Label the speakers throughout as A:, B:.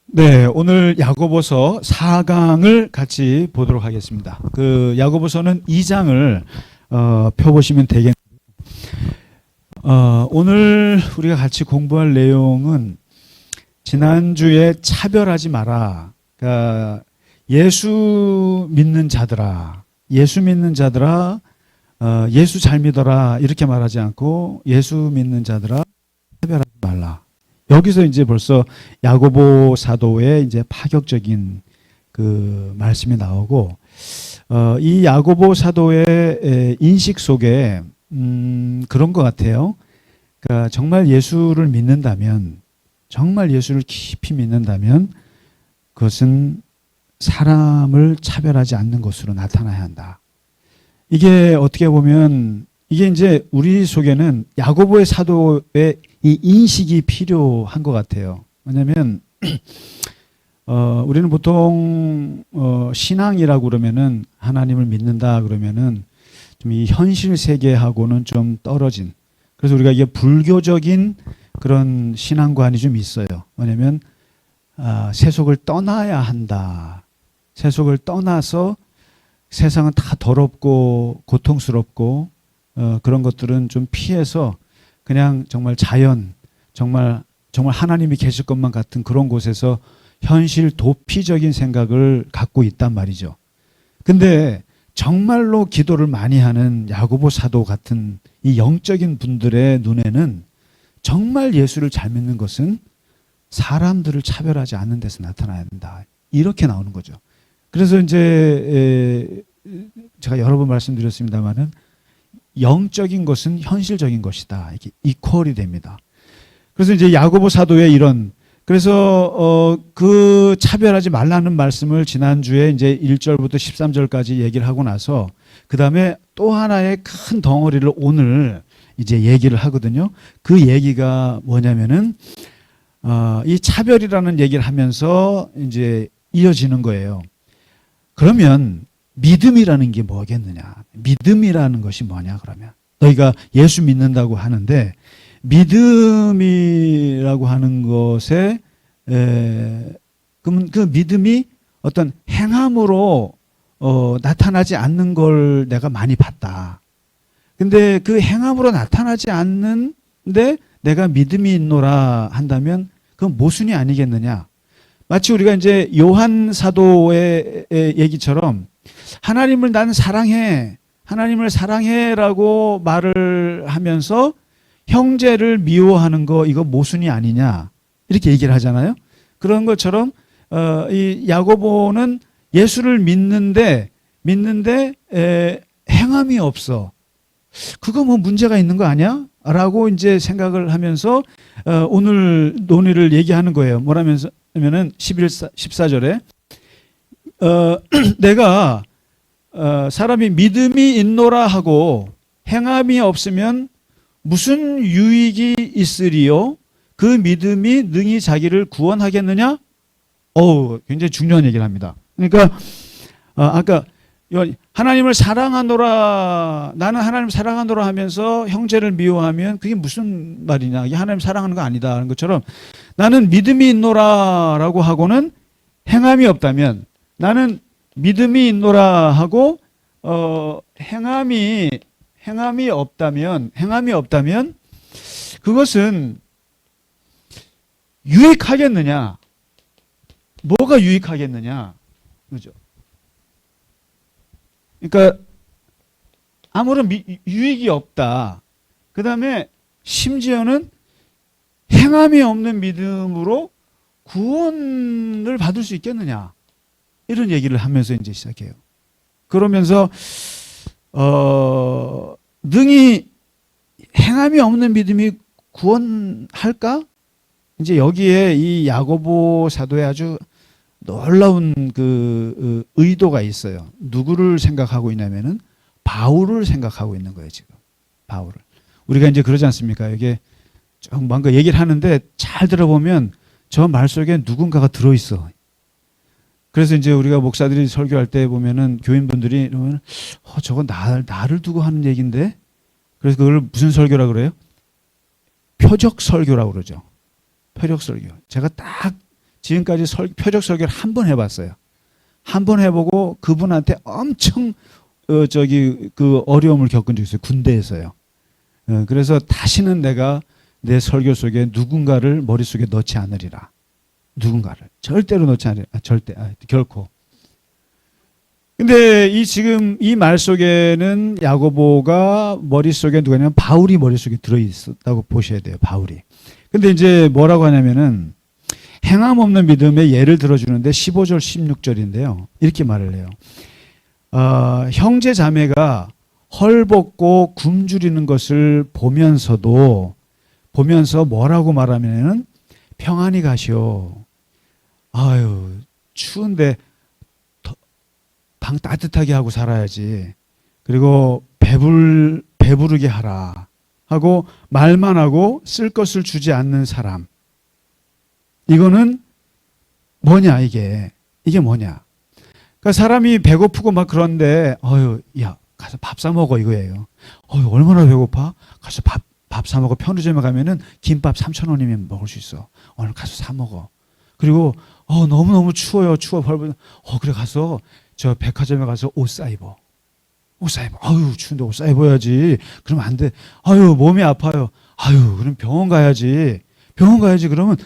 A: 네, 오늘 야고보서 4강을 같이 보도록 하겠습니다. 그 야고보서는 2장을 펴보시면 되겠는데, 오늘 우리가 같이 공부할 내용은 지난주에 차별하지 마라. 그러니까 예수 믿는 자들아, 예수 잘 믿어라 이렇게 말하지 않고 예수 믿는 자들아 차별하지 말라. 여기서 이제 벌써 야고보 사도의 이제 파격적인 그 말씀이 나오고, 이 야고보 사도의 인식 속에 그런 것 같아요. 그러니까 정말 예수를 믿는다면, 정말 예수를 깊이 믿는다면 그것은 사람을 차별하지 않는 것으로 나타나야 한다. 이게 어떻게 보면 이게 이제 우리 속에는 야고보의 사도의 이 인식이 필요한 것 같아요. 왜냐하면 우리는 보통 신앙이라고 그러면은 하나님을 믿는다 그러면은 좀 이 현실 세계하고는 좀 떨어진, 그래서 우리가 이게 불교적인 그런 신앙관이 좀 있어요. 뭐냐면 세속을 떠나야 한다. 세속을 떠나서 세상은 다 더럽고 고통스럽고 그런 것들은 좀 피해서 그냥 정말 자연, 정말 하나님이 계실 것만 같은 그런 곳에서 현실 도피적인 생각을 갖고 있단 말이죠. 근데 정말로 기도를 많이 하는 야고보 사도 같은 이 영적인 분들의 눈에는 정말 예수를 잘 믿는 것은 사람들을 차별하지 않는 데서 나타나야 된다. 이렇게 나오는 거죠. 그래서 이제 제가 여러 번 말씀드렸습니다만은 영적인 것은 현실적인 것이다. 이렇게 이퀄이 됩니다. 그래서 이제 야고보 사도의 이런, 그래서 그 차별하지 말라는 말씀을 지난주에 이제 1절부터 13절까지 얘기를 하고 나서 그 다음에 또 하나의 큰 덩어리를 오늘 이제 얘기를 하거든요. 그 얘기가 뭐냐면은 이 차별이라는 얘기를 하면서 이제 이어지는 거예요. 그러면 믿음이라는 게 뭐겠느냐? 믿음이라는 것이 뭐냐 그러면? 너희가 예수 믿는다고 하는데 믿음이라고 하는 것에 그럼 그 믿음이 어떤 행함으로 나타나지 않는 걸 내가 많이 봤다. 근데 그 행함으로 나타나지 않는데 내가 믿음이 있노라 한다면 그건 모순이 아니겠느냐? 마치 우리가 이제 요한 사도의 얘기처럼 하나님을 나는 사랑해, 하나님을 사랑해라고 말을 하면서 형제를 미워하는 거 이거 모순이 아니냐 이렇게 얘기를 하잖아요. 그런 것처럼 이 야고보는 예수를 믿는데 행함이 없어. 그거 뭐 문제가 있는 거 아니야? 라고 이제 생각을 하면서 오늘 논의를 얘기하는 거예요. 뭐라면서 하면은 14절에 내가 사람이 믿음이 있노라 하고 행함이 없으면 무슨 유익이 있으리요? 그 믿음이 능히 자기를 구원하겠느냐? 굉장히 중요한 얘기를 합니다. 그러니까 아까 하나님을 사랑하노라, 나는 하나님 사랑하노라 하면서 형제를 미워하면 그게 무슨 말이냐? 이게 하나님 사랑하는 거 아니다 하는 것처럼 나는 믿음이 있노라라고 하고는 행함이 없다면, 나는 믿음이 있노라 하고 행함이 없다면 그것은 유익하겠느냐? 뭐가 유익하겠느냐? 그죠? 그러니까 아무런 유익이 없다. 그 다음에 심지어는 행함이 없는 믿음으로 구원을 받을 수 있겠느냐? 이런 얘기를 하면서 이제 시작해요. 그러면서 능히 행함이 없는 믿음이 구원할까? 이제 여기에 이 야고보 사도의 아주 놀라운 그 의도가 있어요. 누구를 생각하고 있냐면은 바울을 생각하고 있는 거예요, 지금. 바울을. 우리가 이제 그러지 않습니까? 이게 좀 뭔가 얘기를 하는데 잘 들어보면 저 말 속에 누군가가 들어있어. 그래서 이제 우리가 목사들이 설교할 때 보면은 교인분들이 이러면 저건 나를 두고 하는 얘기인데, 그래서 그걸 무슨 설교라 그래요? 표적 설교라고 그러죠. 표적 설교. 제가 딱 지금까지 표적 설교를 한 번 해봤어요. 한 번 해보고 그분한테 엄청 그 어려움을 겪은 적이 있어요. 군대에서요. 그래서 다시는 내가 내 설교 속에 누군가를 머릿속에 넣지 않으리라. 누군가를 절대로 넣지 않으리라. 결코. 근데 지금 이 말 속에는 야고보가 머릿속에 누구냐면 바울이 머릿속에 들어있었다고 보셔야 돼요. 바울이. 근데 이제 뭐라고 하냐면은 행함 없는 믿음의 예를 들어주는데 15절 16절인데요. 이렇게 말을 해요. 형제 자매가 헐벗고 굶주리는 것을 보면서 뭐라고 말하면은 평안히 가시오. 아유 추운데 방 따뜻하게 하고 살아야지. 그리고 배부르게 하라 하고 말만 하고 쓸 것을 주지 않는 사람. 이거는 뭐냐 이게 뭐냐. 그러니까 사람이 배고프고 막 그런데 야 가서 밥 사 먹어 이거예요. 얼마나 배고파? 가서 밥 사 먹어. 편의점에 가면은 김밥 3,000원이면 먹을 수 있어. 오늘 가서 사 먹어. 그리고 너무너무 추워요. 그래 가서 저 백화점에 가서 옷 사 입어. 아유 추운데 옷 사 입어야지. 그러면 안 돼. 아유 몸이 아파요. 아유 그럼 병원 가야지. 그러면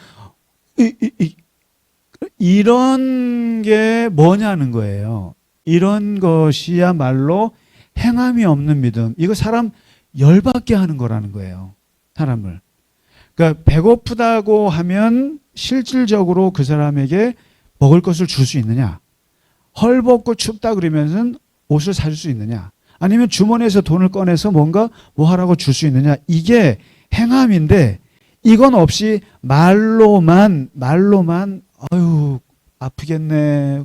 A: 이런 게 뭐냐는 거예요. 이런 것이야말로 행함이 없는 믿음. 이거 사람 열받게 하는 거라는 거예요. 사람을. 그러니까 배고프다고 하면 실질적으로 그 사람에게 먹을 것을 줄 수 있느냐? 헐벗고 춥다 그러면은 옷을 사줄 수 있느냐? 아니면 주머니에서 돈을 꺼내서 뭔가 뭐 하라고 줄 수 있느냐? 이게 행함인데 이건 없이 말로만 아유 아프겠네,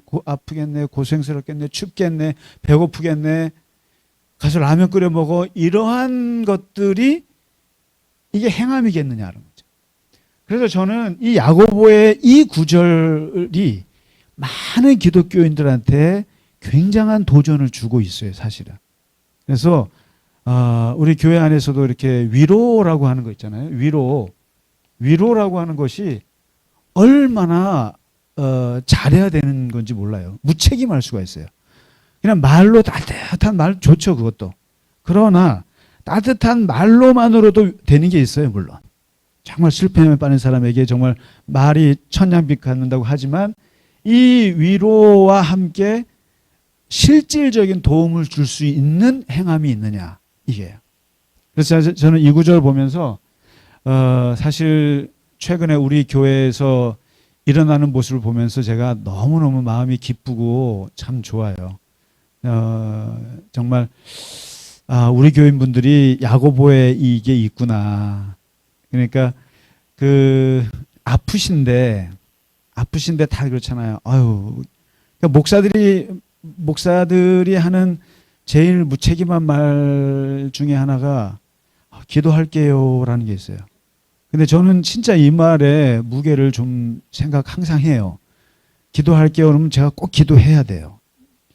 A: 고생스럽겠네, 춥겠네, 배고프겠네, 가서 라면 끓여 먹어. 이러한 것들이 이게 행함이겠느냐는 거죠. 그래서 저는 이 야고보의 이 구절이 많은 기독교인들한테 굉장한 도전을 주고 있어요, 사실은. 그래서 우리 교회 안에서도 이렇게 위로라고 하는 거 있잖아요. 위로라고 하는 것이 얼마나 잘해야 되는 건지 몰라요. 무책임할 수가 있어요. 그냥 말로 따뜻한 말 좋죠, 그것도. 그러나 따뜻한 말로만으로도 되는 게 있어요, 물론. 정말 슬픔에 빠진 사람에게 정말 말이 천냥빛 갖는다고 하지만 이 위로와 함께 실질적인 도움을 줄 수 있는 행함이 있느냐, 이게요. 그래서 저는 이 구절 보면서 사실 최근에 우리 교회에서 일어나는 모습을 보면서 제가 너무너무 마음이 기쁘고 참 좋아요. 정말 우리 교인분들이 야고보에 이게 있구나. 그러니까 아프신데 다 그렇잖아요. 그러니까 목사들이 하는 제일 무책임한 말 중에 하나가 기도할게요라는 게 있어요. 근데 저는 진짜 이 말의 무게를 좀 항상 해요. 기도할게요. 그러면 제가 꼭 기도해야 돼요.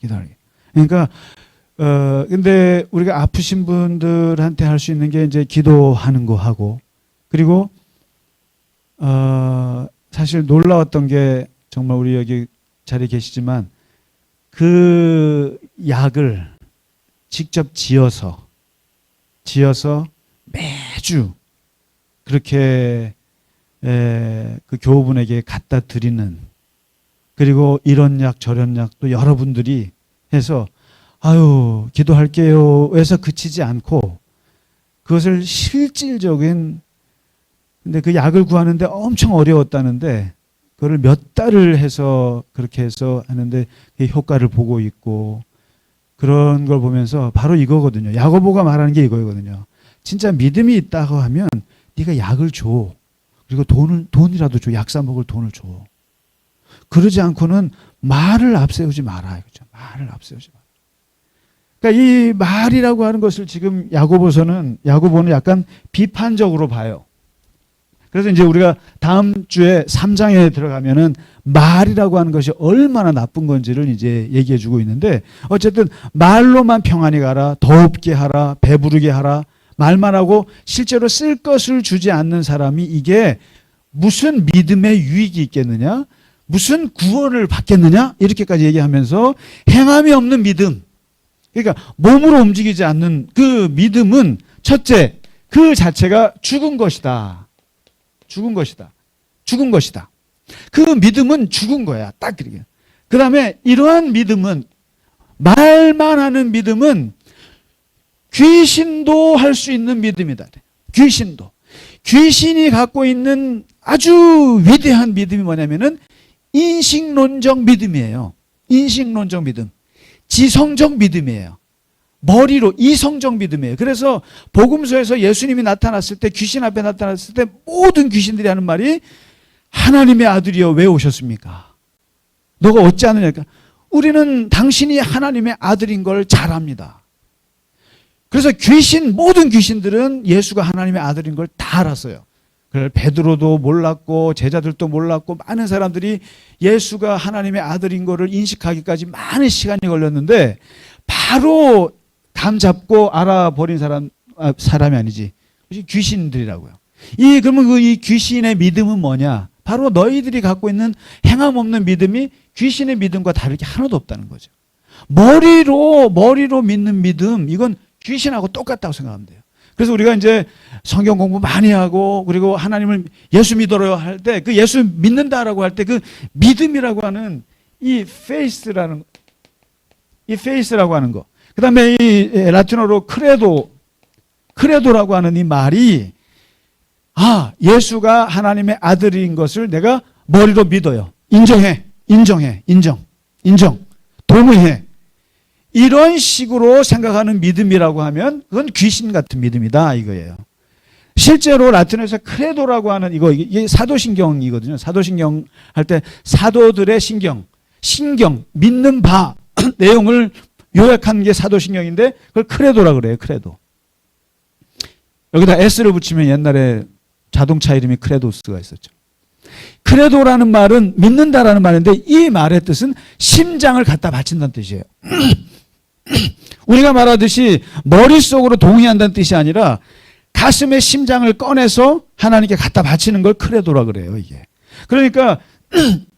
A: 기도할게요. 그러니까 근데 우리가 아프신 분들한테 할 수 있는 게 이제 기도하는 거 하고, 그리고 사실 놀라웠던 게 정말 우리 여기 자리에 계시지만 그 약을 직접 지어서 매주 그렇게 그 교우분에게 갖다 드리는, 그리고 이런 약 저런 약도 여러분들이 해서 기도할게요 해서 그치지 않고 그것을 실질적인, 근데 그 약을 구하는데 엄청 어려웠다는데 그거를 몇 달을 해서 그렇게 해서 하는데 그 효과를 보고 있고, 그런 걸 보면서 바로 이거거든요. 야고보가 말하는 게 이거거든요. 진짜 믿음이 있다고 하면 네가 약을 줘. 그리고 돈이라도 줘. 약 사 먹을 돈을 줘. 그러지 않고는 말을 앞세우지 마라. 그렇죠? 말을 앞세우지 마라. 그러니까 이 말이라고 하는 것을 지금 야고보는 약간 비판적으로 봐요. 그래서 이제 우리가 다음 주에 3장에 들어가면은 말이라고 하는 것이 얼마나 나쁜 건지를 이제 얘기해 주고 있는데, 어쨌든 말로만 평안히 가라, 더웁게 하라, 배부르게 하라, 말만 하고 실제로 쓸 것을 주지 않는 사람이 이게 무슨 믿음의 유익이 있겠느냐? 무슨 구원을 받겠느냐? 이렇게까지 얘기하면서 행함이 없는 믿음. 그러니까 몸으로 움직이지 않는 그 믿음은 첫째, 그 자체가 죽은 것이다. 죽은 것이다. 죽은 것이다. 그 믿음은 죽은 거야. 딱 그렇게. 그 다음에 이러한 믿음은, 말만 하는 믿음은 귀신도 할 수 있는 믿음이다. 귀신도. 귀신이 갖고 있는 아주 위대한 믿음이 뭐냐면은 인식론적 믿음이에요. 인식론적 믿음. 지성적 믿음이에요. 머리로 이성적 믿음이에요. 그래서 복음서에서 예수님이 나타났을 때, 귀신 앞에 나타났을 때 모든 귀신들이 하는 말이 하나님의 아들이여 왜 오셨습니까? 너가 어찌 아느냐. 우리는 당신이 하나님의 아들인 걸 잘 압니다. 그래서 모든 귀신들은 예수가 하나님의 아들인 걸 다 알았어요. 베드로도 몰랐고 제자들도 몰랐고 많은 사람들이 예수가 하나님의 아들인 거를 인식하기까지 많은 시간이 걸렸는데, 바로 감 잡고 알아버린 사람이 아니지, 귀신들이라고요. 그러면 이 귀신의 믿음은 뭐냐? 바로 너희들이 갖고 있는 행함 없는 믿음이 귀신의 믿음과 다를 게 하나도 없다는 거죠. 머리로 믿는 믿음, 이건 귀신하고 똑같다고 생각하면 돼요. 그래서 우리가 이제 성경 공부 많이 하고, 그리고 하나님을 예수 믿어요 할 때, 그 예수 믿는다라고 할 때 그 믿음이라고 하는 이 페이스라고 하는 거. 그 다음에 이 라틴어로 크레도라고 하는 이 말이, 예수가 하나님의 아들인 것을 내가 머리로 믿어요. 인정. 동의해. 이런 식으로 생각하는 믿음이라고 하면 그건 귀신 같은 믿음이다 이거예요. 실제로 라틴어에서 크레도라고 하는 이게 사도신경이거든요. 사도신경 할 때 사도들의 신경, 믿는 바 내용을 요약한 게 사도신경인데 그걸 크레도라고 그래요. 크레도. 여기다 S를 붙이면 옛날에 자동차 이름이 크레도스가 있었죠. 크레도라는 말은 믿는다라는 말인데, 이 말의 뜻은 심장을 갖다 바친다는 뜻이에요. 우리가 말하듯이 머릿속으로 동의한다는 뜻이 아니라 가슴의 심장을 꺼내서 하나님께 갖다 바치는 걸 크레도라 그래요, 이게. 그러니까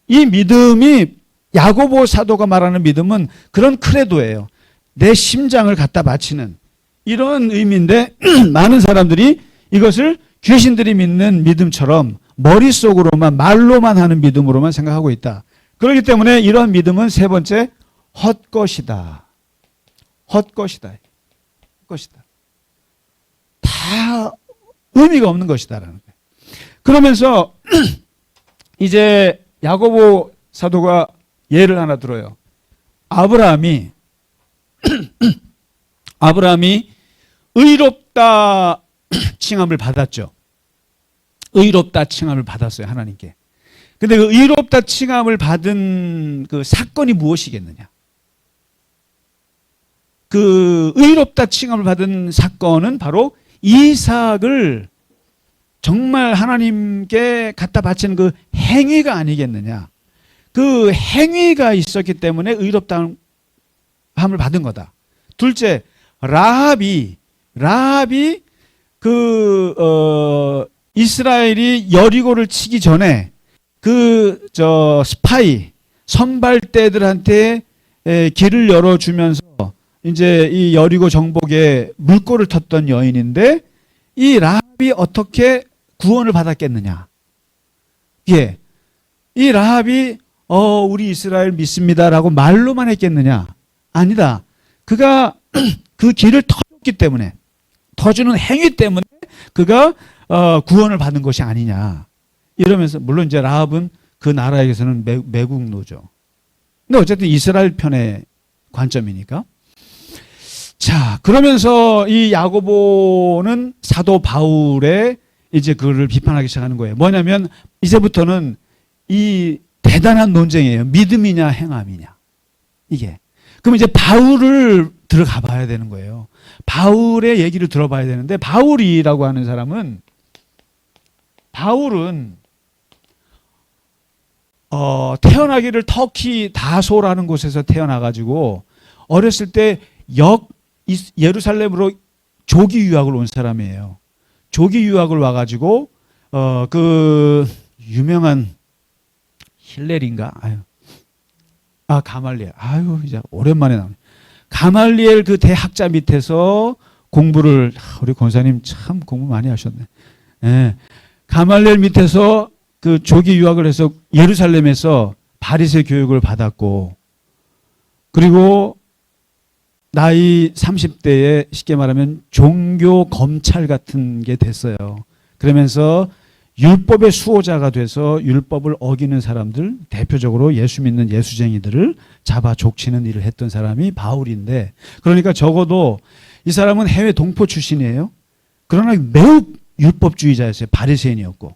A: 이 믿음이, 야고보 사도가 말하는 믿음은 그런 크레도예요. 내 심장을 갖다 바치는 이런 의미인데, 많은 사람들이 이것을 귀신들이 믿는 믿음처럼 머릿속으로만, 말로만 하는 믿음으로만 생각하고 있다. 그렇기 때문에 이런 믿음은 세 번째, 헛것이다. 다 의미가 없는 것이다라는 거예요. 그러면서 이제 야고보 사도가 예를 하나 들어요. 아브라함이 의롭다 칭함을 받았죠. 의롭다 칭함을 받았어요, 하나님께. 근데 그 의롭다 칭함을 받은 그 사건이 무엇이겠느냐? 그 의롭다 칭함을 받은 사건은 바로 이삭을 정말 하나님께 갖다 바치는 그 행위가 아니겠느냐? 그 행위가 있었기 때문에 의롭다함을 받은 거다. 둘째, 라합이 이스라엘이 여리고를 치기 전에 스파이 선발대들한테 길을 열어주면서 이제 이 여리고 정복에 물꼬를 텄던 여인인데, 이 라합이 어떻게 구원을 받았겠느냐? 예, 이 라합이 우리 이스라엘 믿습니다라고 말로만 했겠느냐? 아니다. 그가 그 길을 터줬기 때문에, 터주는 행위 때문에 그가 구원을 받은 것이 아니냐. 이러면서, 물론 이제 라합은 그 나라에서는 매국노죠. 근데 어쨌든 이스라엘 편의 관점이니까. 자, 그러면서 이 야고보는 사도 바울의 이제 그를 비판하기 시작하는 거예요. 뭐냐면 이제부터는 이 대단한 논쟁이에요. 믿음이냐 행함이냐. 이게. 그럼 이제 바울을 들어가 봐야 되는 거예요. 바울의 얘기를 들어봐야 되는데, 바울이라고 하는 사람은, 바울은 태어나기를 터키 다소라는 곳에서 태어나가지고 어렸을 때 예루살렘으로 조기 유학을 온 사람이에요. 조기 유학을 와가지고 그 유명한 힐렐인가? 아유. 가말리엘. 아유, 이제 오랜만에 나오네. 가말리엘 그 대학자 밑에서 공부를, 우리 권사님 참 공부 많이 하셨네. 예. 가말리엘 밑에서 그 조기 유학을 해서 예루살렘에서 바리새 교육을 받았고, 그리고 나이 30대에 쉽게 말하면 종교 검찰 같은 게 됐어요. 그러면서 율법의 수호자가 돼서 율법을 어기는 사람들, 대표적으로 예수 믿는 예수쟁이들을 잡아 족치는 일을 했던 사람이 바울인데, 그러니까 적어도 이 사람은 해외 동포 출신이에요. 그러나 매우 율법주의자였어요. 바리새인이었고,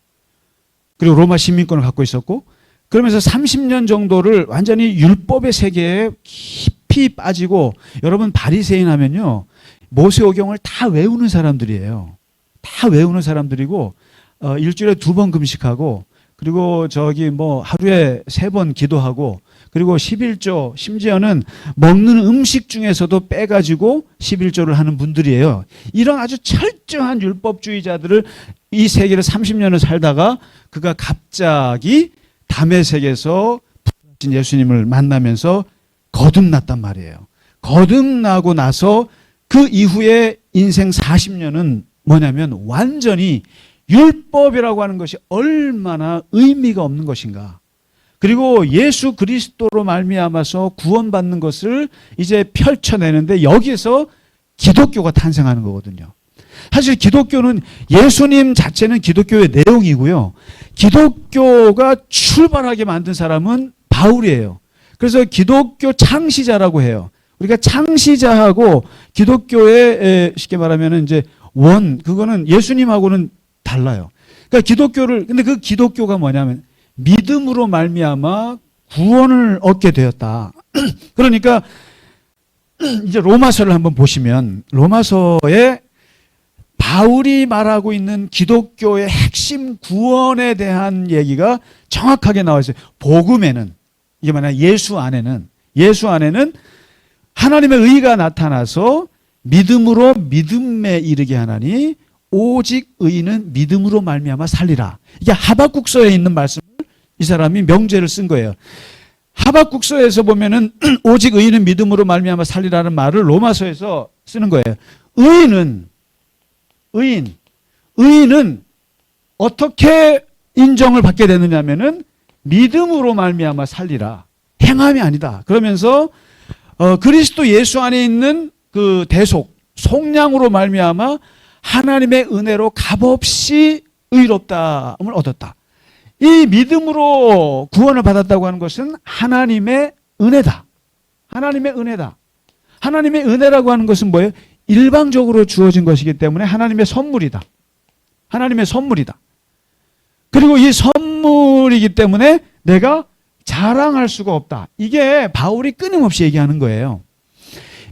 A: 그리고 로마 시민권을 갖고 있었고, 그러면서 30년 정도를 완전히 율법의 세계에 깊이 빠지고, 여러분 바리새인 하면요, 모세오경을 다 외우는 사람들이에요. 다 외우는 사람들이고, 일주일에 2번 금식하고, 그리고 하루에 3번 기도하고, 그리고 11조, 심지어는 먹는 음식 중에서도 빼가지고 11조를 하는 분들이에요. 이런 아주 철저한 율법주의자들을 이 세계를 30년을 살다가 그가 갑자기 다메섹에서 예수님을 만나면서 거듭났단 말이에요. 거듭나고 나서 그 이후에 인생 40년은 뭐냐면 완전히 율법이라고 하는 것이 얼마나 의미가 없는 것인가. 그리고 예수 그리스도로 말미암아서 구원받는 것을 이제 펼쳐내는데, 여기에서 기독교가 탄생하는 거거든요. 사실 기독교는, 예수님 자체는 기독교의 내용이고요. 기독교가 출발하게 만든 사람은 바울이에요. 그래서 기독교 창시자라고 해요. 우리가 창시자하고 기독교의 쉽게 말하면 이제 그거는 예수님하고는 달라요. 그러니까 근데 그 기독교가 뭐냐면 믿음으로 말미암아 구원을 얻게 되었다. 그러니까 이제 로마서를 한번 보시면, 로마서에 바울이 말하고 있는 기독교의 핵심 구원에 대한 얘기가 정확하게 나와 있어요. 복음에는, 이게 뭐냐, 예수 안에는 하나님의 의가 나타나서 믿음으로 믿음에 이르게 하나니 오직 의인은 믿음으로 말미암아 살리라. 이게 하박국서에 있는 말씀을 이 사람이 명제를 쓴 거예요. 하박국서에서 보면은 오직 의인은 믿음으로 말미암아 살리라는 말을 로마서에서 쓰는 거예요. 의인은 어떻게 인정을 받게 되느냐면은 믿음으로 말미암아 살리라. 행함이 아니다. 그러면서 그리스도 예수 안에 있는 그 속량으로 말미암아 하나님의 은혜로 값없이 의롭다함을 얻었다. 이 믿음으로 구원을 받았다고 하는 것은 하나님의 은혜다. 하나님의 은혜다. 하나님의 은혜라고 하는 것은 뭐예요? 일방적으로 주어진 것이기 때문에 하나님의 선물이다. 하나님의 선물이다. 그리고 이 선물이기 때문에 내가 자랑할 수가 없다. 이게 바울이 끊임없이 얘기하는 거예요.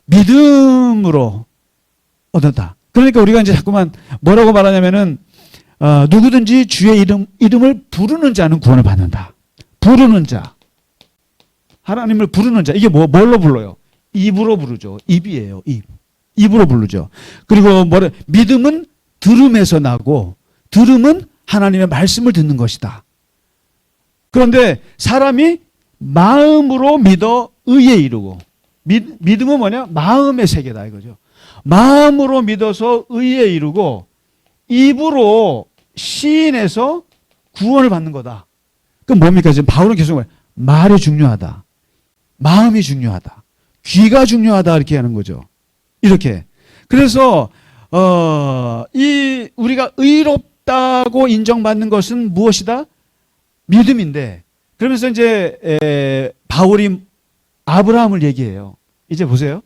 A: 믿음으로 얻었다. 그러니까 우리가 이제 자꾸만 뭐라고 말하냐면은 누구든지 주의 이름을 부르는 자는 구원을 받는다. 부르는 자. 하나님을 부르는 자. 이게 뭘로 불러요? 입으로 부르죠. 입이에요. 입으로 부르죠. 그리고 믿음은 들음에서 나고, 들음은 하나님의 말씀을 듣는 것이다. 그런데 사람이 마음으로 믿어 의에 이르고, 믿음은 뭐냐? 마음의 세계다 이거죠. 마음으로 믿어서 의에 이르고, 입으로 시인해서 구원을 받는 거다. 그럼 뭡니까? 지금 바울은 계속 말이 중요하다. 마음이 중요하다. 귀가 중요하다. 이렇게 하는 거죠. 이렇게. 그래서 우리가 의롭다고 인정받는 것은 무엇이다? 믿음인데, 그러면서 이제 바울이 아브라함을 얘기해요. 이제 보세요.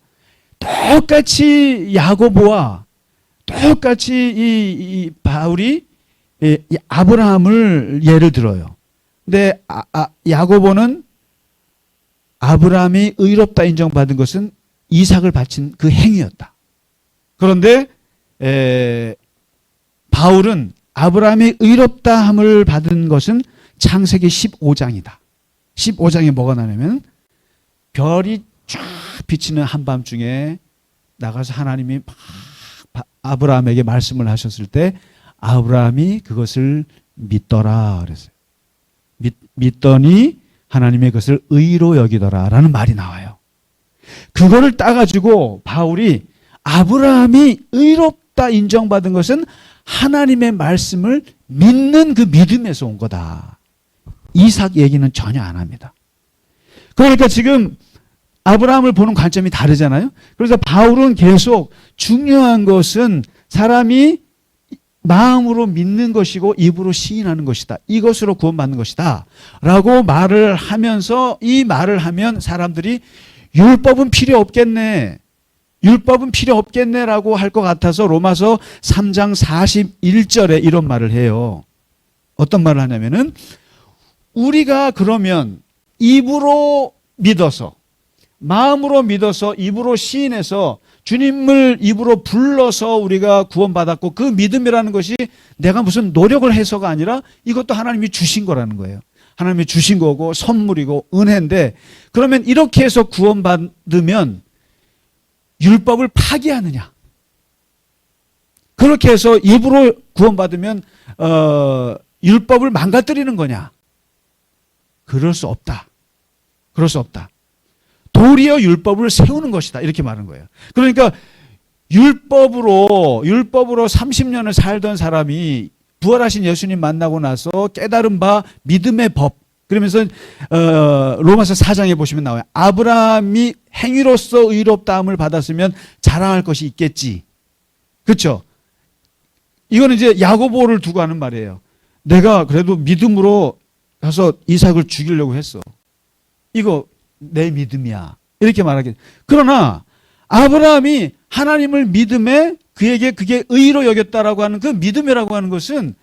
A: 똑같이 야고보와 똑같이 이 바울이 이 아브라함을 예를 들어요. 근데 야고보는 아브라함이 의롭다 인정받은 것은 이삭을 바친 그 행위였다. 그런데 바울은 아브라함이 의롭다함을 받은 것은 창세기 15장이다. 15장에 뭐가 나냐면 별이 쫙 비치는 한밤중에 나가서 하나님이 막 아브라함에게 말씀을 하셨을 때 아브라함이 그것을 믿더라 그랬어요. 믿더니 하나님의 것을 의로 여기더라라는 말이 나와요. 그거를 따가지고 바울이 아브라함이 의롭다 인정받은 것은 하나님의 말씀을 믿는 그 믿음에서 온 거다. 이삭 얘기는 전혀 안 합니다. 그러니까 지금 아브라함을 보는 관점이 다르잖아요. 그래서 바울은 계속 중요한 것은 사람이 마음으로 믿는 것이고 입으로 시인하는 것이다. 이것으로 구원받는 것이다. 라고 말을 하면서 이 말을 하면 사람들이 율법은 필요 없겠네. 율법은 필요 없겠네라고 할 것 같아서 로마서 3장 41절에 이런 말을 해요. 어떤 말을 하냐면은 우리가 그러면 입으로 믿어서 마음으로 믿어서 입으로 시인해서 주님을 입으로 불러서 우리가 구원받았고 그 믿음이라는 것이 내가 무슨 노력을 해서가 아니라 이것도 하나님이 주신 거라는 거예요. 하나님이 주신 거고 선물이고 은혜인데 그러면 이렇게 해서 구원받으면 율법을 파기하느냐? 그렇게 해서 입으로 구원받으면 율법을 망가뜨리는 거냐? 그럴 수 없다. 그럴 수 없다. 도리어 율법을 세우는 것이다. 이렇게 말하는 거예요. 그러니까 율법으로 30년을 살던 사람이 부활하신 예수님 만나고 나서 깨달은 바 믿음의 법. 그러면서 로마서 4장에 보시면 나와요. 아브라함이 행위로서 의롭다함을 받았으면 자랑할 것이 있겠지. 그렇죠? 이거는 이제 야고보를 두고 하는 말이에요. 내가 그래도 믿음으로 가서 이삭을 죽이려고 했어. 이거 내 믿음이야. 이렇게 말하겠. 그러나 아브라함이 하나님을 믿음에 그에게 그게 의로 여겼다라고 하는 그 믿음이라고 하는 것은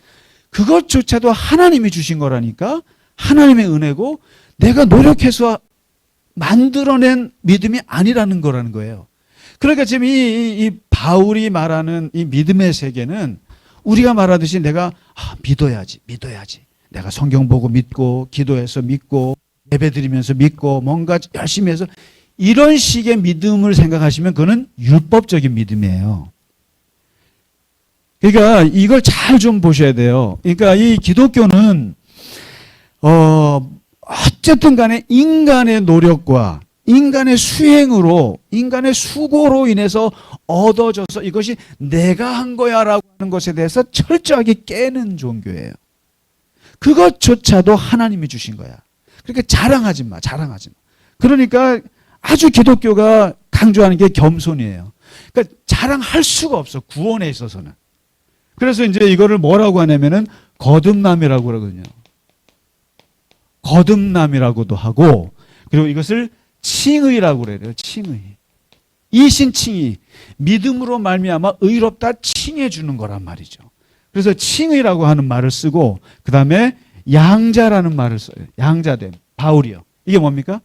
A: 그것조차도 하나님이 주신 거라니까. 하나님의 은혜고 내가 노력해서 만들어낸 믿음이 아니라는 거라는 거예요. 그러니까 지금 이 바울이 말하는 이 믿음의 세계는 우리가 말하듯이 내가 믿어야지. 내가 성경 보고 믿고 기도해서 믿고 예배드리면서 믿고 뭔가 열심히 해서 이런 식의 믿음을 생각하시면 그거는 율법적인 믿음이에요. 그러니까 이걸 잘 좀 보셔야 돼요. 그러니까 이 기독교는 어쨌든 간에 인간의 노력과 인간의 수행으로 인간의 수고로 인해서 얻어져서 이것이 내가 한 거야라고 하는 것에 대해서 철저하게 깨는 종교예요. 그것조차도 하나님이 주신 거야. 그러니까 자랑하지 마. 그러니까 아주 기독교가 강조하는 게 겸손이에요. 그러니까 자랑할 수가 없어. 구원에 있어서는. 그래서 이제 이거를 뭐라고 하냐면은 거듭남이라고 그러거든요. 거듭남이라고도 하고 그리고 이것을 칭의라고 그래요. 칭의. 이신칭의. 믿음으로 말미암아 의롭다 칭해 주는 거란 말이죠. 그래서 칭의라고 하는 말을 쓰고 그다음에 양자라는 말을 써요. 양자됨. 바울이요. 이게 뭡니까?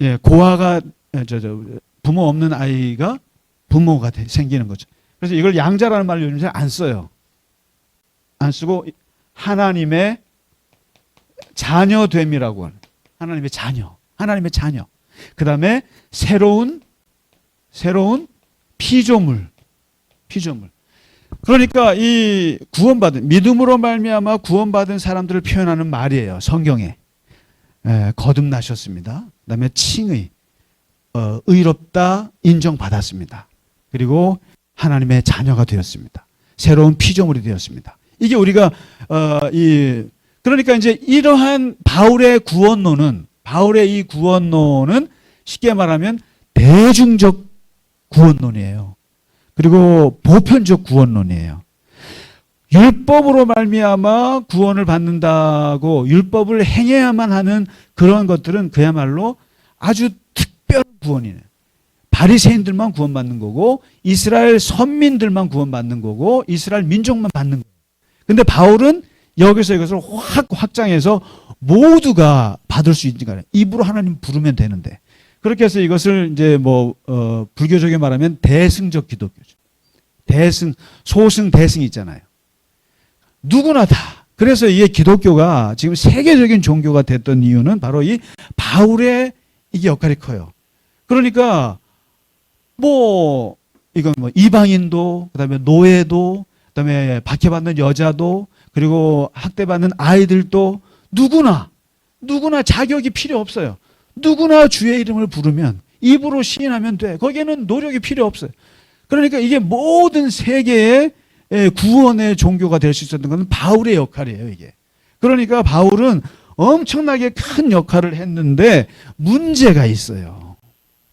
A: 예, 고아가 부모 없는 아이가 부모가 생기는 거죠. 그래서 이걸 양자라는 말을 요즘 잘 안 써요. 안 쓰고 하나님의 자녀됨이라고 하는 하나님의 자녀. 그다음에 새로운 피조물. 그러니까 이 구원받은 믿음으로 말미암아 구원받은 사람들을 표현하는 말이에요. 성경에. 거듭나셨습니다. 그다음에 칭의. 의롭다 인정받았습니다. 그리고 하나님의 자녀가 되었습니다. 새로운 피조물이 되었습니다. 이게 우리가 그러니까 이제 이러한 바울의 이 구원론은 쉽게 말하면 대중적 구원론이에요. 그리고 보편적 구원론이에요. 율법으로 말미암아 구원을 받는다고 율법을 행해야만 하는 그런 것들은 그야말로 아주 특별한 구원이에요. 바리새인들만 구원받는 거고 이스라엘 선민들만 구원받는 거고 이스라엘 민족만 받는 거예요. 근데 바울은 여기서 이것을 확장해서 모두가 받을 수 있는 거예요. 입으로 하나님 부르면 되는데. 그렇게 해서 이것을 이제 불교적에 말하면 대승적 기독교죠. 소승, 대승이 있잖아요. 누구나 다. 그래서 이게 기독교가 지금 세계적인 종교가 됐던 이유는 바로 이 바울의 이게 역할이 커요. 그러니까 이건 이방인도, 그다음에 노예도, 그다음에 박해받는 여자도, 그리고 학대받는 아이들도 누구나 누구나 자격이 필요 없어요. 누구나 주의 이름을 부르면 입으로 시인하면 돼. 거기에는 노력이 필요 없어요. 그러니까 이게 모든 세계의 구원의 종교가 될 수 있었던 것은 바울의 역할이에요, 이게. 그러니까 바울은 엄청나게 큰 역할을 했는데 문제가 있어요.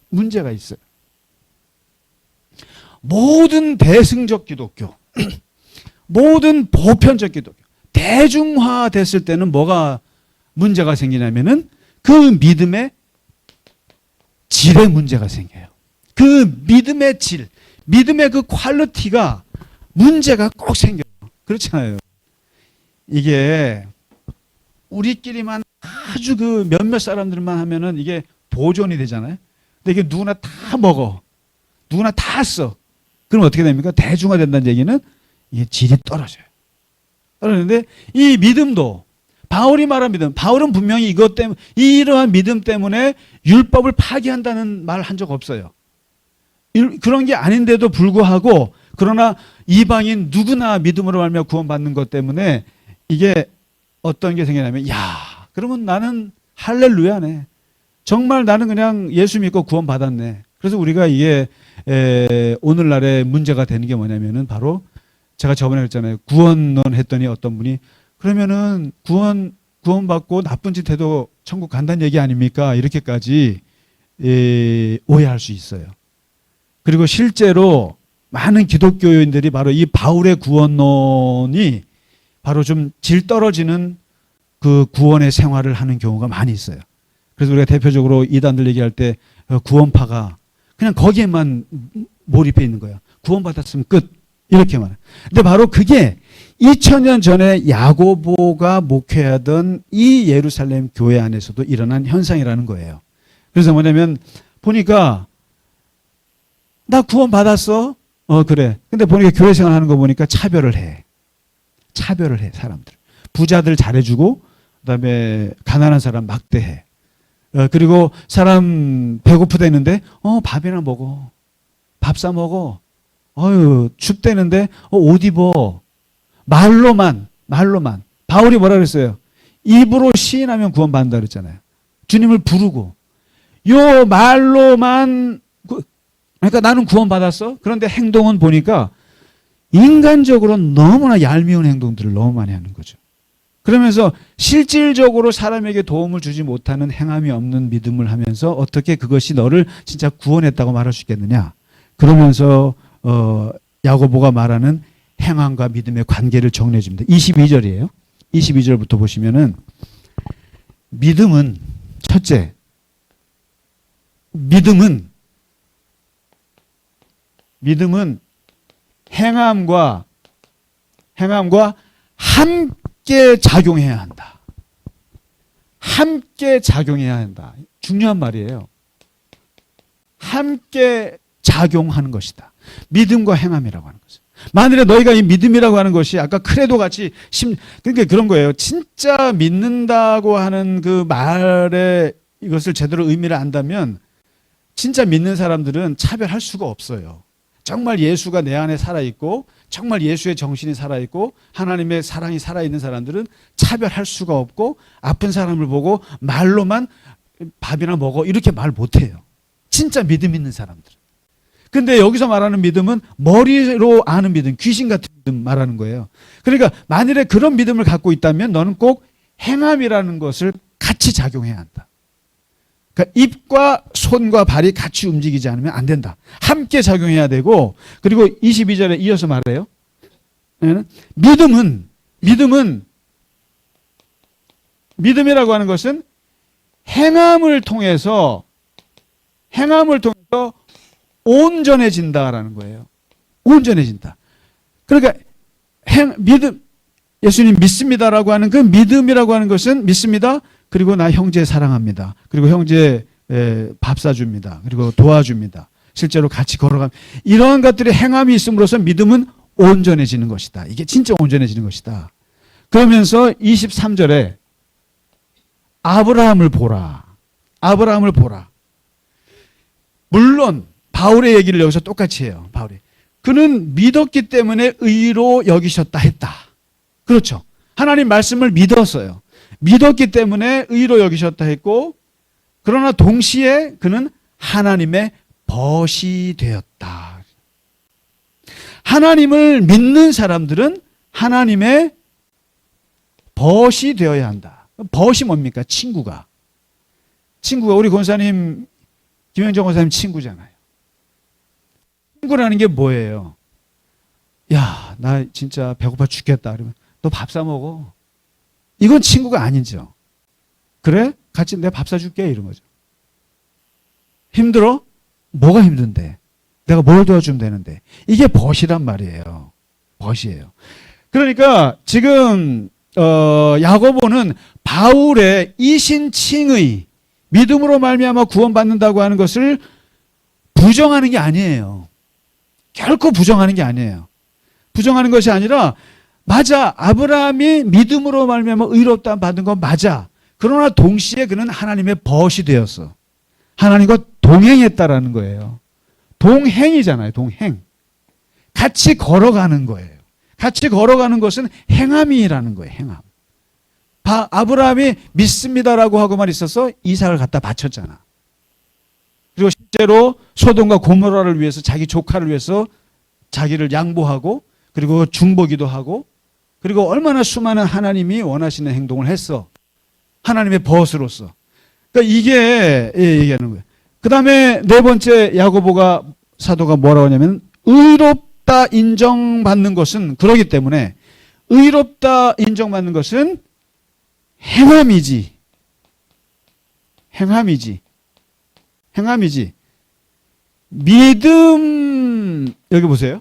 A: 문제가 있어요. 모든 대승적 기독교, 모든 보편적 기독교, 대중화됐을 때는 뭐가 문제가 생기냐면은 그 믿음의 질에 문제가 생겨요. 그 믿음의 질, 믿음의 그 퀄리티가 문제가 꼭 생겨요. 그렇잖아요. 이게 우리끼리만 아주 그 몇몇 사람들만 하면은 이게 보존이 되잖아요. 근데 이게 누구나 다 먹어. 누구나 다 써. 그럼 어떻게 됩니까? 대중화된다는 얘기는 이게 질이 떨어져요. 떨어지는데 이 믿음도 바울이 말한 믿음, 바울은 분명히 이것 때문에 이러한 믿음 때문에 율법을 파기한다는 말 한 적 없어요. 그런 게 아닌데도 불구하고 그러나 이방인 누구나 믿음으로 말미암아 구원받는 것 때문에 이게 어떤 게 생기냐면 야, 그러면 나는 할렐루야네. 정말 나는 그냥 예수 믿고 구원받았네. 그래서 우리가 이게 오늘날의 문제가 되는 게 뭐냐면은 바로 제가 저번에 했잖아요. 구원론 했더니 어떤 분이 그러면은 구원받고 나쁜 짓 해도 천국 간다는 얘기 아닙니까? 이렇게까지 오해할 수 있어요. 그리고 실제로 많은 기독교인들이 바로 이 바울의 구원론이 바로 좀 질 떨어지는 그 구원의 생활을 하는 경우가 많이 있어요. 그래서 우리가 대표적으로 이단들 얘기할 때 구원파가 그냥 거기에만 몰입해 있는 거야. 구원받았으면 끝. 이렇게만. 근데 바로 그게 2000년 전에 야고보가 목회하던 이 예루살렘 교회 안에서도 일어난 현상이라는 거예요. 그래서 뭐냐면 보니까 나 구원받았어? 그래. 근데 보니까 교회 생활하는 거 보니까 차별을 해. 차별을 해, 사람들. 부자들 잘해주고 그다음에 가난한 사람 막대해. 그리고 사람 배고프다는데 밥이나 먹어. 밥 사 먹어. 춥대는데 옷 입어. 말로만. 바울이 뭐라 그랬어요? 입으로 시인하면 구원받는다 그랬잖아요. 주님을 부르고. 요 말로만 그러니까 나는 구원받았어. 그런데 행동은 보니까 인간적으로 너무나 얄미운 행동들을 너무 많이 하는 거죠. 그러면서 실질적으로 사람에게 도움을 주지 못하는 행함이 없는 믿음을 하면서 어떻게 그것이 너를 진짜 구원했다고 말할 수 있겠느냐. 그러면서 야고보가 말하는 행함과 믿음의 관계를 정리해 줍니다. 22절이에요. 22절부터 보시면은 믿음은 첫째, 믿음은 행함과 함께 작용해야 한다. 함께 작용해야 한다. 중요한 말이에요. 함께 작용하는 것이다. 믿음과 행함이라고 하는 것은. 만일에 너희가 이 믿음이라고 하는 것이 아까 크레도 같이 그러니까 그런 거예요. 진짜 믿는다고 하는 그 말에 이것을 제대로 의미를 안다면 진짜 믿는 사람들은 차별할 수가 없어요. 정말 예수가 내 안에 살아있고 정말 예수의 정신이 살아있고 하나님의 사랑이 살아있는 사람들은 차별할 수가 없고 아픈 사람을 보고 말로만 밥이나 먹어 이렇게 말 못해요. 진짜 믿음 있는 사람들. 근데 여기서 말하는 믿음은 머리로 아는 믿음, 귀신 같은 믿음 말하는 거예요. 그러니까 만일에 그런 믿음을 갖고 있다면 너는 꼭 행함이라는 것을 같이 작용해야 한다. 그러니까 입과 손과 발이 같이 움직이지 않으면 안 된다. 함께 작용해야 되고 그리고 22절에 이어서 말해요. 믿음이라고 하는 것은 행함을 통해서 온전해진다라는 거예요. 온전해진다. 그러니까 예수님 믿습니다라고 하는 그 믿음이라고 하는 것은 믿습니다. 그리고 나 형제 사랑합니다. 그리고 형제 밥 사줍니다. 그리고 도와줍니다. 실제로 같이 걸어가면 이러한 것들이 행함이 있음으로써 믿음은 온전해지는 것이다. 이게 진짜 온전해지는 것이다. 그러면서 23절에 아브라함을 보라. 물론 바울의 얘기를 여기서 똑같이 해요. 바울이. 그는 믿었기 때문에 의로 여기셨다 했다. 그렇죠. 하나님 말씀을 믿었어요. 믿었기 때문에 의로 여기셨다 했고, 그러나 동시에 그는 하나님의 벗이 되었다. 하나님을 믿는 사람들은 하나님의 벗이 되어야 한다. 벗이 뭡니까? 친구가 우리 권사님 김영정 권사님 친구잖아요. 친구라는 게 뭐예요? 야, 나 진짜 배고파 죽겠다. 그러면 너 밥 사 먹어. 이건 친구가 아니죠. 그래? 같이 내가 밥 사줄게. 이런 거죠. 힘들어? 뭐가 힘든데? 내가 뭘 도와주면 되는데. 이게 벗이란 말이에요. 벗이에요. 그러니까 지금 야고보는 바울의 이신칭의 믿음으로 말미암아 구원받는다고 하는 것을 부정하는 게 아니에요. 결코 부정하는 게 아니에요. 부정하는 것이 아니라 맞아. 아브라함이 믿음으로 말미암아 의롭다 받은 건 맞아. 그러나 동시에 그는 하나님의 벗이 되었어. 하나님과 동행했다라는 거예요. 동행이잖아요. 동행. 같이 걸어가는 거예요. 같이 걸어가는 것은 행함이라는 거예요. 행함. 아브라함이 믿습니다라고 하고만 있어서 이삭을 갖다 바쳤잖아. 그리고 실제로 소돔과 고모라를 위해서 자기 조카를 위해서 자기를 양보하고 그리고 중보기도 하고 그리고 얼마나 수많은 하나님이 원하시는 행동을 했어. 하나님의 벗으로서. 그러니까 이게 얘기하는 거예요. 그 다음에 네 번째 야고보가 사도가 뭐라고 하냐면 의롭다 인정받는 것은 그러기 때문에 의롭다 인정받는 것은 행함이지. 믿음 여기 보세요.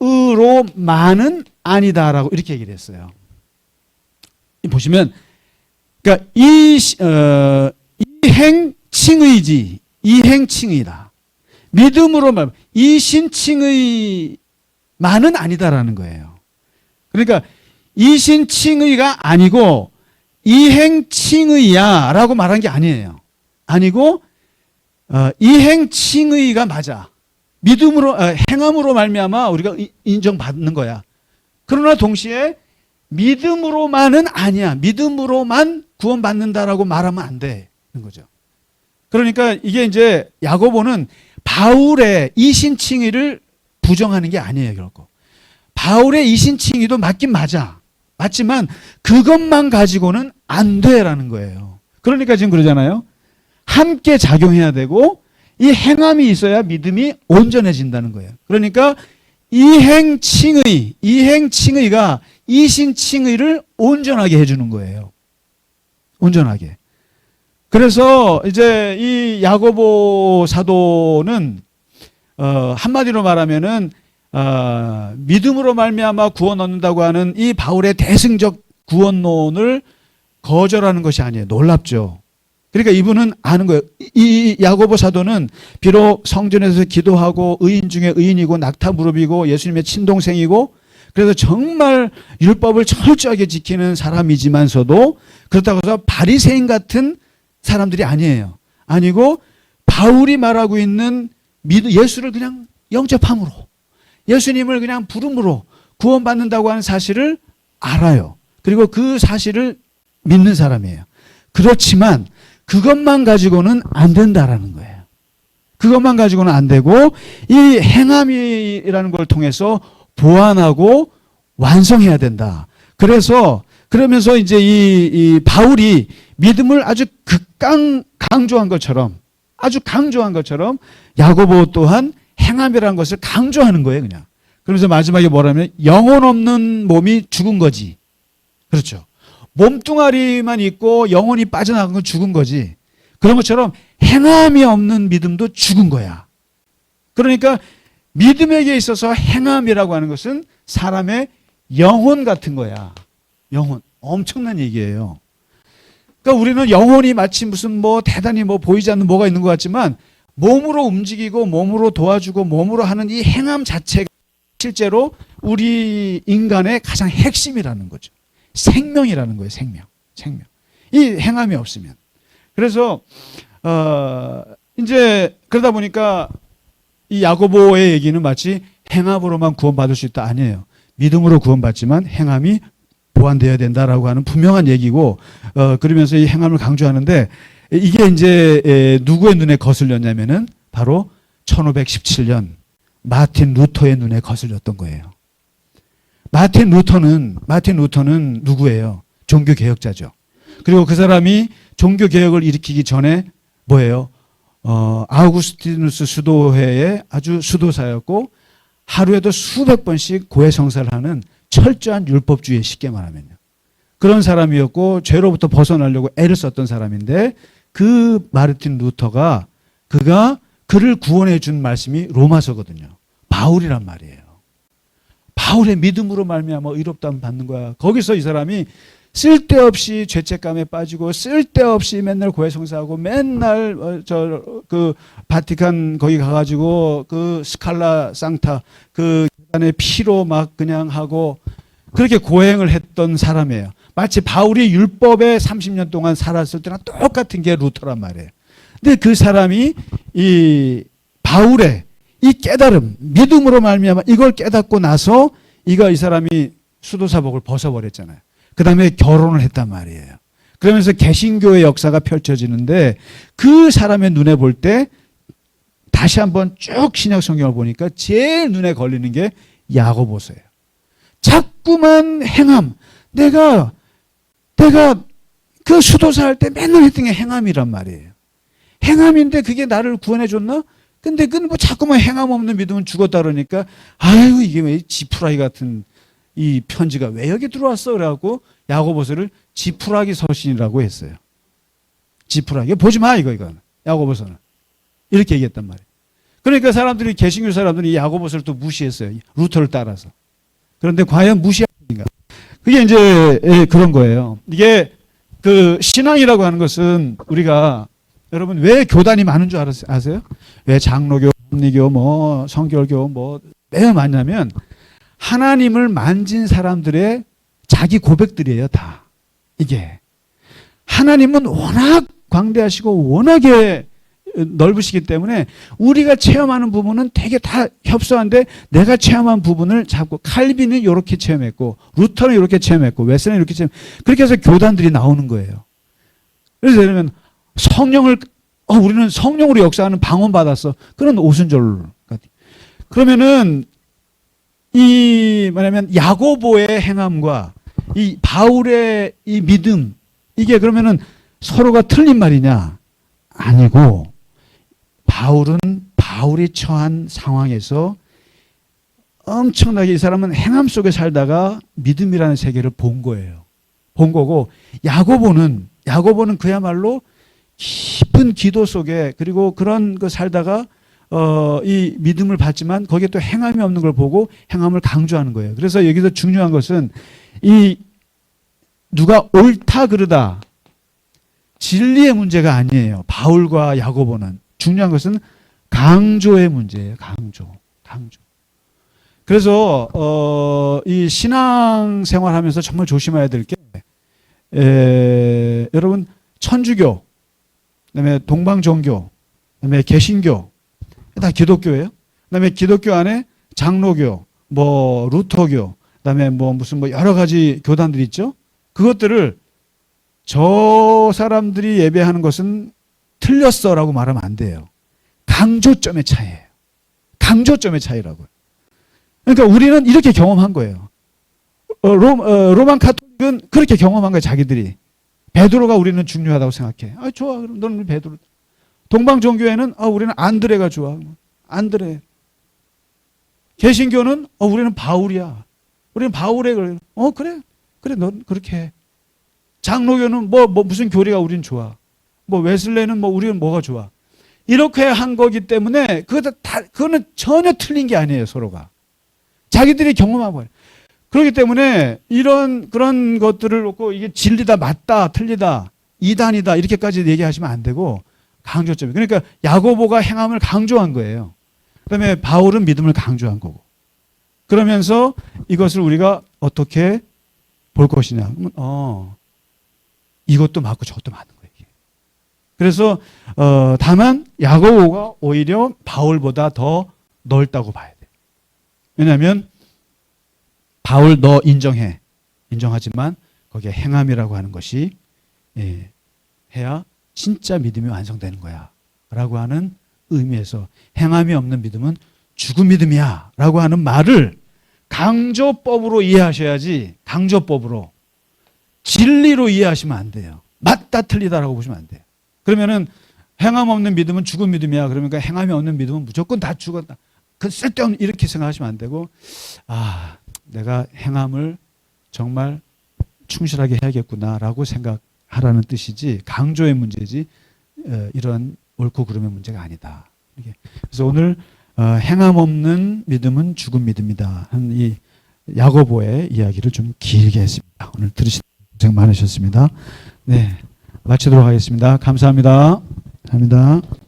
A: 믿음으로만은 아니다라고 이렇게 얘기를 했어요. 보시면 그러니까 이행칭의지. 이행칭의다. 믿음으로만 이신칭의만은 아니다라는 거예요. 그러니까 이신칭의가 아니고 이행칭의야라고 말한 게 아니에요. 아니고 이행칭의가 맞아. 믿음으로 행함으로 말미암아 우리가 인정받는 거야. 그러나 동시에 믿음으로만은 아니야. 믿음으로만 구원받는다라고 말하면 안 되는 거죠. 그러니까 이게 이제 야고보는 바울의 이신칭의를 부정하는 게 아니에요. 결코. 바울의 이신칭의도 맞긴 맞아. 맞지만 그것만 가지고는 안 돼라는 거예요. 그러니까 지금 그러잖아요. 함께 작용해야 되고 이 행함이 있어야 믿음이 온전해진다는 거예요. 그러니까 이행칭의가 이신칭의를 온전하게 해주는 거예요. 온전하게. 그래서 이제 이 야고보 사도는 한마디로 말하면은 믿음으로 말미암아 구원 얻는다고 하는 이 바울의 대승적 구원론을 거절하는 것이 아니에요. 놀랍죠. 그러니까 이분은 아는 거예요. 이 야고보 사도는 비록 성전에서 기도하고 의인 중에 의인이고 낙타 무릎이고 예수님의 친동생이고 그래서 정말 율법을 철저하게 지키는 사람이지만서도 그렇다고 해서 바리새인 같은 사람들이 아니에요. 아니고 바울이 말하고 있는 예수를 그냥 영접함으로 예수님을 그냥 부름으로 구원받는다고 하는 사실을 알아요. 그리고 그 사실을 믿는 사람이에요. 그렇지만 그것만 가지고는 안 된다라는 거예요. 그것만 가지고는 안 되고 이 행함이라는 걸 통해서 보완하고 완성해야 된다. 그러면서 이제 이 바울이 믿음을 아주 강조한 것처럼 야고보 또한 행함이라는 것을 강조하는 거예요, 그냥. 그러면서 마지막에 뭐라면 영혼 없는 몸이 죽은 거지. 그렇죠. 몸뚱아리만 있고 영혼이 빠져나간 건 죽은 거지. 그런 것처럼 행함이 없는 믿음도 죽은 거야. 그러니까 믿음에게 있어서 행함이라고 하는 것은 사람의 영혼 같은 거야. 영혼. 엄청난 얘기예요. 그러니까 우리는 영혼이 마치 무슨 대단히 보이지 않는 뭐가 있는 것 같지만 몸으로 움직이고 몸으로 도와주고 몸으로 하는 이 행함 자체가 실제로 우리 인간의 가장 핵심이라는 거죠. 생명이라는 거예요. 생명. 이 행함이 없으면. 그래서 이제 그러다 보니까 이 야고보의 얘기는 마치 행함으로만 구원받을 수 있다 아니에요. 믿음으로 구원받지만 행함이 보완되어야 된다라고 하는 분명한 얘기고, 그러면서 이 행함을 강조하는데, 이게 이제 누구의 눈에 거슬렸냐면은 바로 1517년 마틴 루터의 눈에 거슬렸던 거예요. 마틴 루터는 누구예요? 종교 개혁자죠. 그리고 그 사람이 종교 개혁을 일으키기 전에 뭐예요? 아우구스티누스 수도회의 아주 수도사였고, 하루에도 수백 번씩 고해성사를 하는 철저한 율법주의, 쉽게 말하면요. 그런 사람이었고, 죄로부터 벗어나려고 애를 썼던 사람인데, 그 마르틴 루터가 그를 구원해 준 말씀이 로마서거든요. 바울이란 말이에요. 바울의 믿음으로 말미암아 의롭다함 받는 거야. 거기서 이 사람이 쓸데없이 죄책감에 빠지고, 쓸데없이 맨날 고해성사하고, 맨날 그 바티칸 거기 가가지고 그 스칼라 상타 그 계단의 피로 막 그냥 하고 그렇게 고행을 했던 사람이에요. 마치 바울이 율법에 30년 동안 살았을 때랑 똑같은 게 루터란 말이에요. 근데 그 사람이 이 바울의 이 깨달음, 믿음으로 말미암아 이걸 깨닫고 나서 이 사람이 수도사복을 벗어버렸잖아요. 그 다음에 결혼을 했단 말이에요. 그러면서 개신교의 역사가 펼쳐지는데, 그 사람의 눈에 볼 때 다시 한번 쭉 신약 성경을 보니까 제일 눈에 걸리는 게 야고보서예요. 자꾸만 행함. 내가 그 수도사 할 때 맨날 했던 게 행함이란 말이에요. 행함인데 그게 나를 구원해 줬나? 근데 그건 뭐 자꾸만 행함 없는 믿음은 죽었다 그러니까, 아유 이게 왜 지푸라기 같은 이 편지가 왜 여기 들어왔어? 그래갖고 야고보서를 지푸라기 서신이라고 했어요. 지푸라기. 보지 마 이거는. 야고보서는. 이렇게 얘기했단 말이에요. 그러니까 사람들이, 개신교 사람들이 야고보서를 또 무시했어요. 루터를 따라서. 그런데 과연 무시할인가? 그게 이제 그런 거예요. 이게 그 신앙이라고 하는 것은, 우리가 여러분 왜 교단이 많은 줄 아세요? 왜 장로교, 감리교, 뭐 성결교 뭐 왜 많냐면, 하나님을 만진 사람들의 자기 고백들이에요, 다. 이게. 하나님은 워낙 광대하시고 워낙에 넓으시기 때문에 우리가 체험하는 부분은 되게 다 협소한데, 내가 체험한 부분을 잡고, 칼빈은 이렇게 체험했고, 루터는 이렇게 체험했고, 웨슬리는 이렇게 그렇게 해서 교단들이 나오는 거예요. 그래서 예를 들면 성령을, 우리는 성령으로 역사하는 방언 받았어. 그런 오순절 같아. 그러면은 뭐냐면 야고보의 행함과 이 바울의 이 믿음, 이게 그러면은 서로가 틀린 말이냐? 아니고, 바울은 바울이 처한 상황에서 엄청나게, 이 사람은 행함 속에 살다가 믿음이라는 세계를 본 거예요. 본 거고, 야고보는 그야말로 깊은 기도 속에, 그리고 그런 거 살다가 이 믿음을 받지만 거기에 또 행함이 없는 걸 보고 행함을 강조하는 거예요. 그래서 여기서 중요한 것은 이 누가 옳다 그르다, 진리의 문제가 아니에요. 바울과 야고보는. 중요한 것은 강조의 문제예요. 강조. 그래서 이 신앙 생활하면서 정말 조심해야 될 게, 여러분 천주교, 그다음에 동방종교, 그다음에 개신교, 다 기독교예요. 그다음에 기독교 안에 장로교, 뭐 루터교, 그다음에 뭐 무슨 뭐 여러 가지 교단들이 있죠. 그것들을 저 사람들이 예배하는 것은 틀렸어라고 말하면 안 돼요. 강조점의 차이예요. 강조점의 차이라고요. 그러니까 우리는 이렇게 경험한 거예요. 로만 카톨릭은 그렇게 경험한 거예요. 자기들이. 베드로가 우리는 중요하다고 생각해. 아, 좋아. 그럼 너는 베드로. 동방종교회는 우리는 안드레가 좋아. 안드레. 개신교는 우리는 바울이야. 우리는 바울에 그래. 그래. 넌 그렇게 해. 장로교는 뭐 무슨 교리가 우리는 좋아. 뭐 웨슬레는 뭐 우리는 뭐가 좋아. 이렇게 한 거기 때문에 그거는 전혀 틀린 게 아니에요, 서로가. 자기들이 경험한 거예요. 그렇기 때문에 그런 것들을 놓고 이게 진리다, 맞다, 틀리다, 이단이다 이렇게까지 얘기하시면 안 되고, 강조점이. 그러니까 야고보가 행함을 강조한 거예요. 그다음에 바울은 믿음을 강조한 거고. 그러면서 이것을 우리가 어떻게 볼 것이냐. 이것도 맞고 저것도 맞는 거예요. 그래서 다만 야고보가 오히려 바울보다 더 넓다고 봐야 돼요. 왜냐하면 바울 너 인정해. 인정하지만 거기에 행함이라고 하는 것이 해야 진짜 믿음이 완성되는 거야 라고 하는 의미에서 행함이 없는 믿음은 죽은 믿음이야 라고 하는 말을 강조법으로 이해하셔야지, 강조법으로 진리로 이해하시면 안 돼요. 맞다 틀리다라고 보시면 안 돼요. 그러면은 행함 없는 믿음은 죽은 믿음이야. 그러니까 행함이 없는 믿음은 무조건 다 죽었다. 그 쓸데없는 이렇게 생각하시면 안 되고, 내가 행함을 정말 충실하게 해야겠구나라고 생각하라는 뜻이지, 강조의 문제지 이런 옳고 그름의 문제가 아니다. 그래서 오늘 행함 없는 믿음은 죽은 믿음이다 하는 이 야고보의 이야기를 좀 길게 했습니다. 오늘 들으신 고생 많으셨습니다. 네, 마치도록 하겠습니다. 감사합니다. 감사합니다.